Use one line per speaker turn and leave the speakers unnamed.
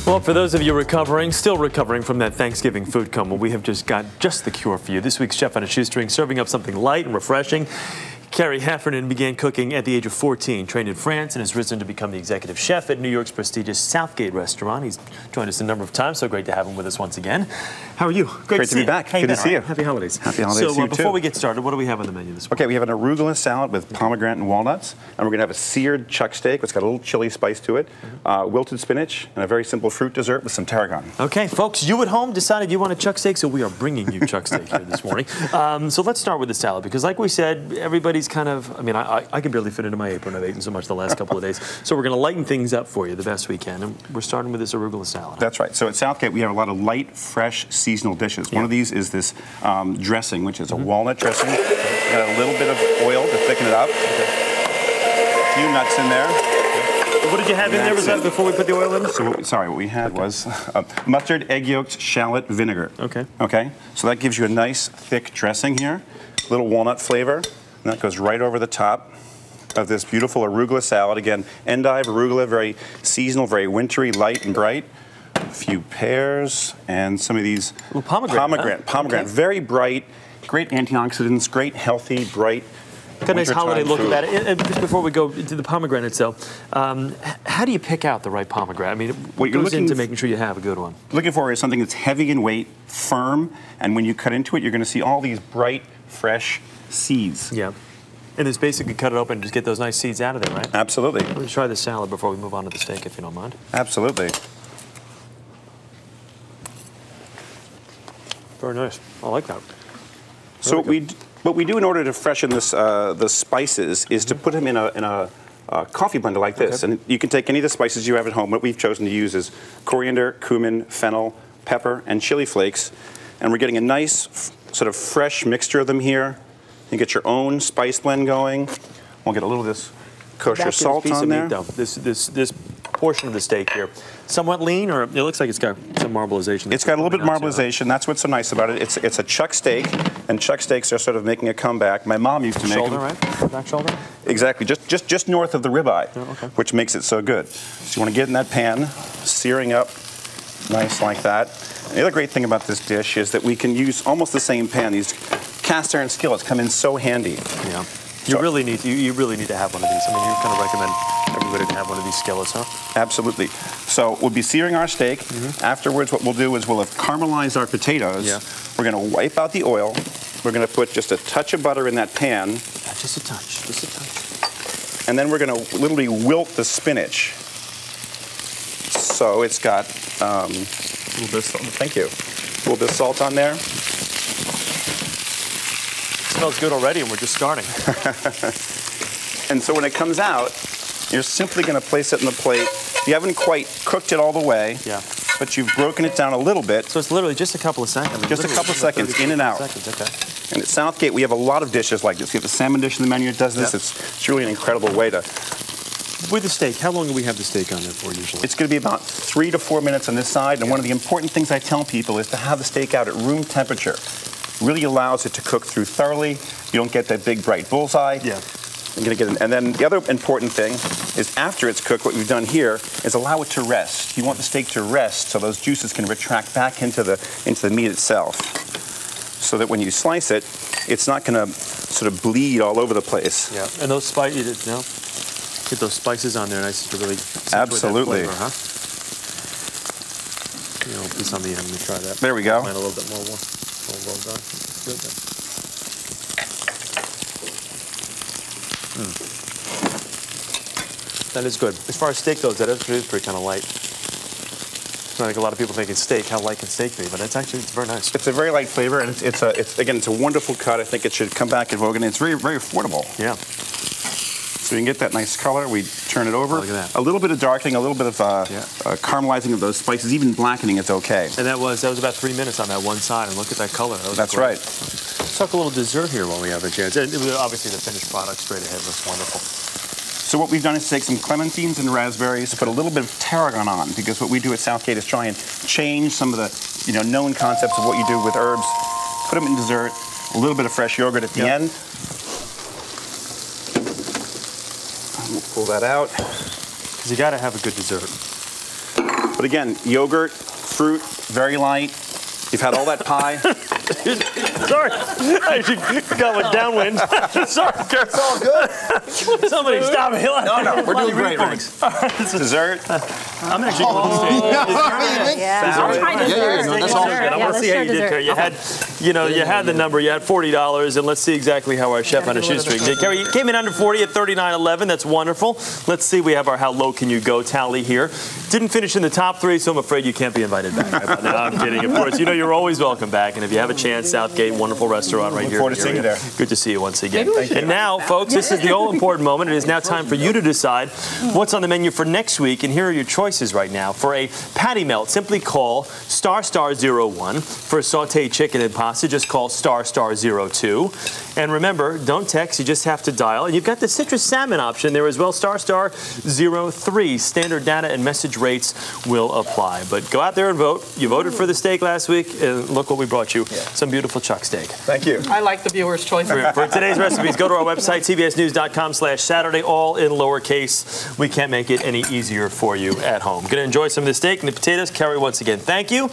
Well, for those of you still recovering from that Thanksgiving food coma, we have just got the cure for you. This week's Chef on a Shoestring, serving up something light and refreshing. Carrie Heffernan began cooking at the age of 14, trained in France, and has risen to become the executive chef at New York's prestigious Southgate restaurant. He's joined us a number of times, so great to have him with us once again. How are you?
Great to be back. Good to see you.
Happy holidays.
Happy holidays to you,
before we get started, what do we have on the menu this morning?
Okay, we have an arugula salad with pomegranate and walnuts, and we're going to have a seared chuck steak. It's got a little chili spice to it, wilted spinach, and a very simple fruit dessert with some tarragon.
Okay, folks, you at home decided you want a chuck steak, so we are bringing you chuck steak here this morning. So let's start with the salad, because like we said, everybody's kind of, I mean, I can barely fit into my apron. I've eaten so much the last couple of days. So we're going to lighten things up for you the best we can. And we're starting with this arugula salad.
That's right. So at Southgate, we have a lot of light, fresh, seasonal dishes. One of these is this dressing, which is a walnut dressing. Got a little bit of oil to thicken it up. A few nuts in there.
What did you have in there? Was that before we put the oil in?
So what we had was mustard, egg yolks, shallot, vinegar.
Okay.
Okay. So that gives you a nice, thick dressing here. A little walnut flavor. And that goes right over the top of this beautiful arugula salad. Again, endive, arugula, very seasonal, very wintry, light and bright. A few pears and some of these pomegranate. Okay. Very bright, great antioxidants, great, healthy, bright.
Got a nice holiday look about it. And just before we go into the pomegranate itself, how do you pick out the right pomegranate? I mean, what goes into making sure you have a good one?
Looking for is something that's heavy in weight, firm, and when you cut into it, you're going to see all these bright, fresh seeds.
Yeah. And it's basically cut it open and just get those nice seeds out of there, right?
Absolutely.
Let me try the salad before we move on to the steak, if you don't mind.
Absolutely.
Very nice. I like that.
So what we do in order to freshen this, the spices is to put them in a coffee blender like this. Okay. And you can take any of the spices you have at home. What we've chosen to use is coriander, cumin, fennel, pepper, and chili flakes. And we're getting a nice sort of fresh mixture of them here. You get your own spice blend going. We'll get a little of this kosher salt on there.
Meat, this portion of the steak here, somewhat lean, or it looks like it's got some marbleization.
It's got a little bit of marbleization. That's what's so nice about it. It's a chuck steak, and chuck steaks are sort of making a comeback. My mom used to make
shoulder, right? Back shoulder.
Exactly, just north of the ribeye,
okay.
Which makes it so good. So you want to get in that pan, searing up, nice like that. And the other great thing about this dish is that we can use almost the same pan. These cast iron skillets come in so handy.
Yeah. You really need to have one of these. I mean, you kind of recommend everybody to have one of these skillets, huh?
Absolutely. So we'll be searing our steak. Afterwards, what we'll do is we'll have caramelized our potatoes.
Yeah.
We're going to wipe out the oil. We're going to put just a touch of butter in that pan.
Just a touch. Just a touch.
And then we're going to literally wilt the spinach. So it's got a little bit of salt. Thank you. A little bit of salt on there.
Smells good already, and we're just starting.
And so when it comes out, you're simply going to place it in the plate. You haven't quite cooked it all the way, but you've broken it down a little bit.
So it's literally just a couple of seconds.
Just a couple of seconds, in and out.
Okay.
And at Southgate, we have a lot of dishes like this. We have the salmon dish in the menu that does this. It's really an incredible way to...
With the steak, how long do we have the steak on there for usually?
It's going to be about 3 to 4 minutes on this side. And one of the important things I tell people is to have the steak out at room temperature. Really allows it to cook through thoroughly. You don't get that big bright bullseye.
Yeah.
You're gonna get and then the other important thing is after it's cooked, what we've done here is allow it to rest. You want the steak to rest so those juices can retract back into the meat itself. So that when you slice it, it's not gonna sort of bleed all over the place.
Yeah. And those spices, get those spices on there nice to really
absolutely.
That flavor, huh? Piece on the end. Let me try that.
There we go.
Mine a little bit more. Well done. Good then. That is good. As far as steak goes, that is pretty kind of light. I think a lot of people think it's steak. How light can steak be? But it's very nice. It's
a very light flavor, and it's a wonderful cut. I think it should come back in vogue, and it's very, very affordable.
Yeah.
So you can get that nice color. We turn it over.
Look at that.
A little bit of darkening, a little bit of caramelizing of those spices, even blackening. It's okay.
And that was about 3 minutes on that one side. And look at that color.
That's right.
Let's talk a little dessert here while we have a chance. And obviously, the finished product straight ahead looks wonderful.
So what we've done is take some clementines and raspberries, put a little bit of tarragon on, because what we do at Southgate is try and change some of the known concepts of what you do with herbs. Put them in dessert. A little bit of fresh yogurt at the end. We'll pull that out.
Because you got to have a good dessert.
But again, yogurt, fruit, very light. You've had all that pie.
Sorry, I got one downwind. Sorry,
It's all good.
somebody stop me.
No, we're doing great, Rick.
Dessert.
I'm actually going to stay.
I'll try dessert.
No, that's all
Dessert.
I want to see how you did, Carrie. You had, you had the number. You had $40, and let's see exactly how our chef on a shoestring did. Carrie, you came in under 40 at $39.11. That's wonderful. Let's see. We have our how low can you go tally here. Didn't finish in the top 3, so I'm afraid you can't be invited back. No, I'm kidding. Of course, you're always welcome back. And if you have a chance, Southgate, wonderful restaurant right here.
Look forward to seeing you there.
Good to see you once again. And now, folks, this is the all-important moment. It is now time for you to decide what's on the menu for next week. And here are your choices right now. For a patty melt, simply call **01. For a sauteed chicken and pasta, just call **02. And remember, don't text. You just have to dial. And you've got the citrus salmon option there as well, **03. Standard data and message rates will apply. But go out there and vote. You voted for the steak last week, and look what we brought you. Some beautiful chuck steak.
Thank you.
I like the viewer's choice.
For today's recipes, go to our website, cbsnews.com/Saturday, all in lowercase. We can't make it any easier for you at home. Going to enjoy some of the steak and the potatoes. Carrie, once again, thank you.